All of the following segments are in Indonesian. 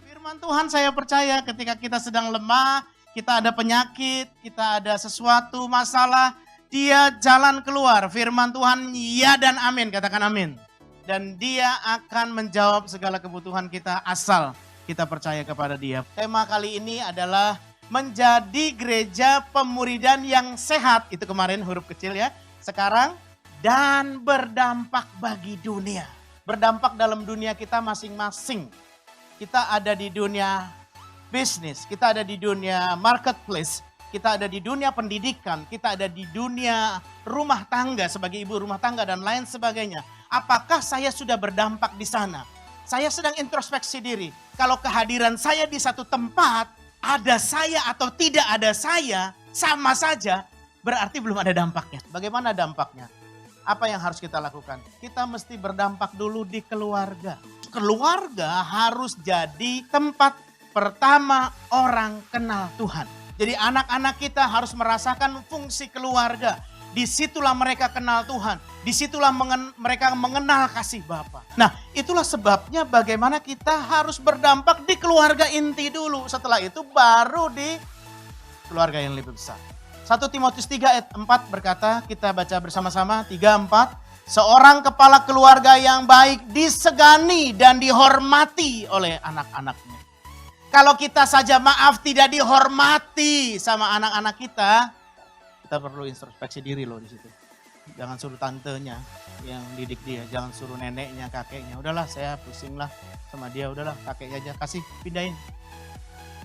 Firman Tuhan saya percaya ketika kita sedang lemah, kita ada penyakit, kita ada sesuatu masalah, Dia jalan keluar. Firman Tuhan ya dan amin, katakan amin. Dan Dia akan menjawab segala kebutuhan kita asal kita percaya kepada Dia. Tema kali ini adalah menjadi gereja pemuridan yang sehat. Itu kemarin huruf kecil ya. Sekarang dan berdampak bagi dunia. Berdampak dalam dunia kita masing-masing. Kita ada di dunia bisnis, kita ada di dunia marketplace, kita ada di dunia pendidikan, kita ada di dunia rumah tangga sebagai ibu rumah tangga dan lain sebagainya. Apakah saya sudah berdampak di sana? Saya sedang introspeksi diri. Kalau kehadiran saya di satu tempat, ada saya atau tidak ada saya, sama saja, berarti belum ada dampaknya. Bagaimana dampaknya? Apa yang harus kita lakukan? Kita mesti berdampak dulu di keluarga. Keluarga harus jadi tempat pertama orang kenal Tuhan. Jadi anak-anak kita harus merasakan fungsi keluarga. Disitulah mereka kenal Tuhan. Disitulah mereka mengenal kasih Bapa. Nah, itulah sebabnya bagaimana kita harus berdampak di keluarga inti dulu. Setelah itu baru di keluarga yang lebih besar. 1 Timotius 3 ayat 4 berkata, kita baca bersama-sama 3-4. Seorang kepala keluarga yang baik disegani dan dihormati oleh anak-anaknya. Kalau kita saja maaf tidak dihormati sama anak-anak kita perlu introspeksi diri loh di situ. Jangan suruh tantenya yang didik dia, jangan suruh neneknya, kakeknya. Udahlah saya pusing lah sama dia, udahlah kakeknya aja kasih pindahin.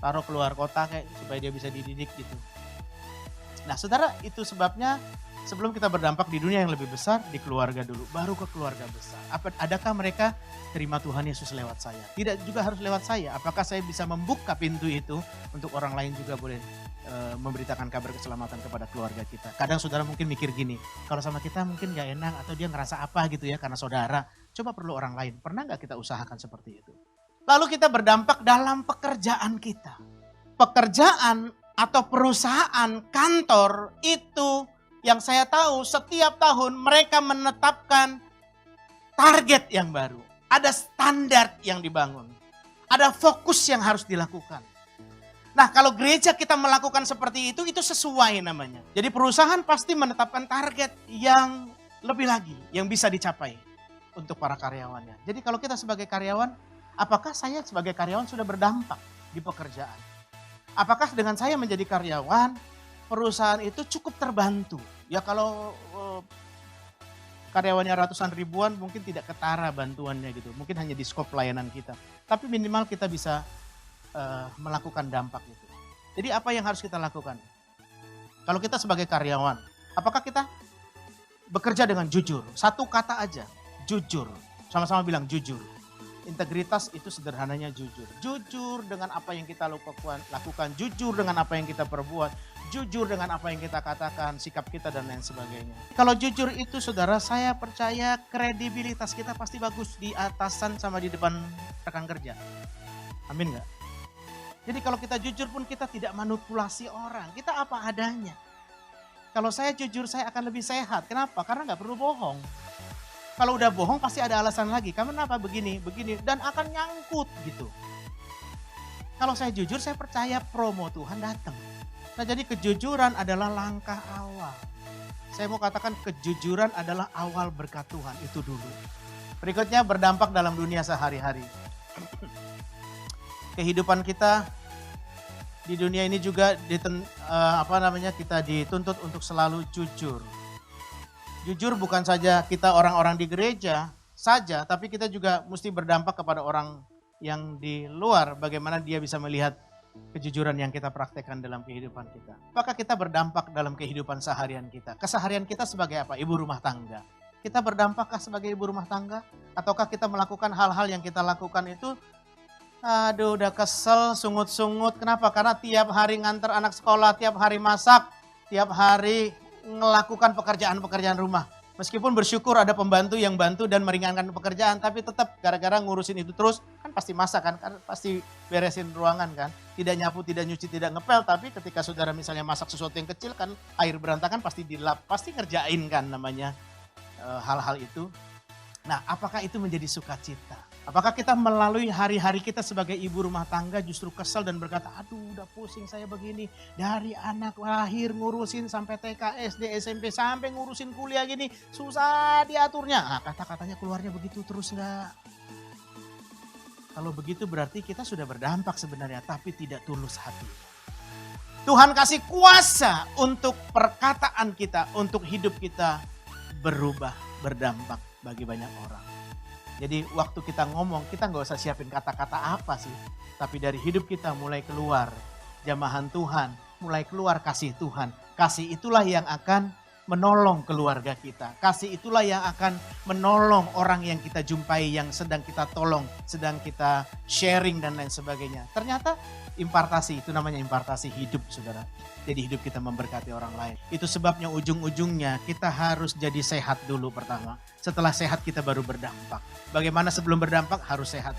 Taruh keluar kota kayak supaya dia bisa dididik gitu. Nah saudara, itu sebabnya sebelum kita berdampak di dunia yang lebih besar, di keluarga dulu, baru ke keluarga besar. Adakah mereka terima Tuhan Yesus lewat saya? Tidak juga harus lewat saya. Apakah saya bisa membuka pintu itu untuk orang lain juga boleh memberitakan kabar keselamatan kepada keluarga kita? Kadang saudara mungkin mikir gini, kalau sama kita mungkin gak enak atau dia ngerasa apa gitu ya karena saudara. Coba perlu orang lain, pernah gak kita usahakan seperti itu? Lalu kita berdampak dalam pekerjaan kita. Pekerjaan atau perusahaan, kantor itu yang saya tahu setiap tahun mereka menetapkan target yang baru. Ada standar yang dibangun. Ada fokus yang harus dilakukan. Nah kalau gereja kita melakukan seperti itu sesuai namanya. Jadi perusahaan pasti menetapkan target yang lebih lagi, yang bisa dicapai untuk para karyawannya. Jadi kalau kita sebagai karyawan, apakah saya sebagai karyawan sudah berdampak di pekerjaan? Apakah dengan saya menjadi karyawan, perusahaan itu cukup terbantu? Ya kalau karyawannya ratusan ribuan mungkin tidak ketara bantuannya gitu. Mungkin hanya di skop pelayanan kita. Tapi minimal kita bisa melakukan dampak itu. Jadi apa yang harus kita lakukan? Kalau kita sebagai karyawan, apakah kita bekerja dengan jujur? Satu kata aja, jujur. Sama-sama bilang jujur. Integritas itu sederhananya jujur. Jujur dengan apa yang kita lakukan. Jujur dengan apa yang kita perbuat. Jujur dengan apa yang kita katakan, sikap kita dan lain sebagainya. Kalau jujur itu saudara, saya percaya kredibilitas kita pasti bagus di atasan sama di depan rekan kerja. Amin gak? Jadi kalau kita jujur pun kita tidak manipulasi orang. Kita apa adanya. Kalau saya jujur saya akan lebih sehat. Kenapa? Karena gak perlu bohong. Kalau udah bohong pasti ada alasan lagi. Kenapa begini, dan akan nyangkut gitu. Kalau saya jujur saya percaya promo Tuhan datang. Nah jadi kejujuran adalah langkah awal. Saya mau katakan kejujuran adalah awal berkat Tuhan, itu dulu. Berikutnya berdampak dalam dunia sehari-hari. Kehidupan kita di dunia ini juga kita dituntut untuk selalu jujur. Jujur bukan saja kita orang-orang di gereja saja, tapi kita juga mesti berdampak kepada orang yang di luar. Bagaimana dia bisa melihat kejujuran yang kita praktekkan dalam kehidupan kita. Apakah kita berdampak dalam kehidupan seharian kita? Keseharian kita sebagai apa? Ibu rumah tangga. Kita berdampakkah sebagai ibu rumah tangga? Ataukah kita melakukan hal-hal yang kita lakukan itu, aduh udah kesel, sungut-sungut. Kenapa? Karena tiap hari nganter anak sekolah, tiap hari masak, tiap hari melakukan pekerjaan-pekerjaan rumah. Meskipun bersyukur ada pembantu yang bantu dan meringankan pekerjaan, tapi tetap gara-gara ngurusin itu terus, kan pasti masak kan pasti beresin ruangan kan. Tidak nyapu, tidak nyuci, tidak ngepel, tapi ketika saudara misalnya masak sesuatu yang kecil kan air berantakan pasti dilap, pasti ngerjain kan namanya hal-hal itu. Nah, apakah itu menjadi sukacita? Apakah kita melalui hari-hari kita sebagai ibu rumah tangga justru kesel dan berkata, aduh udah pusing saya begini. Dari anak lahir ngurusin sampai TK, SD, SMP, sampai ngurusin kuliah gini. Susah diaturnya. Nah, kata-katanya keluarnya begitu terus enggak? Kalau begitu berarti kita sudah berdampak sebenarnya, tapi tidak tulus hati. Tuhan kasih kuasa untuk perkataan kita, untuk hidup kita berubah, berdampak bagi banyak orang. Jadi waktu kita ngomong, kita nggak usah siapin kata-kata apa sih. Tapi dari hidup kita mulai keluar jamahan Tuhan, mulai keluar kasih Tuhan. Kasih itulah yang akan menolong keluarga kita. Kasih itulah yang akan menolong orang yang kita jumpai, yang sedang kita tolong, sedang kita sharing dan lain sebagainya. Ternyata impartasi, itu namanya impartasi hidup, saudara. Jadi hidup kita memberkati orang lain. Itu sebabnya ujung-ujungnya kita harus jadi sehat dulu pertama. Setelah sehat kita baru berdampak. Bagaimana sebelum berdampak? Harus sehat.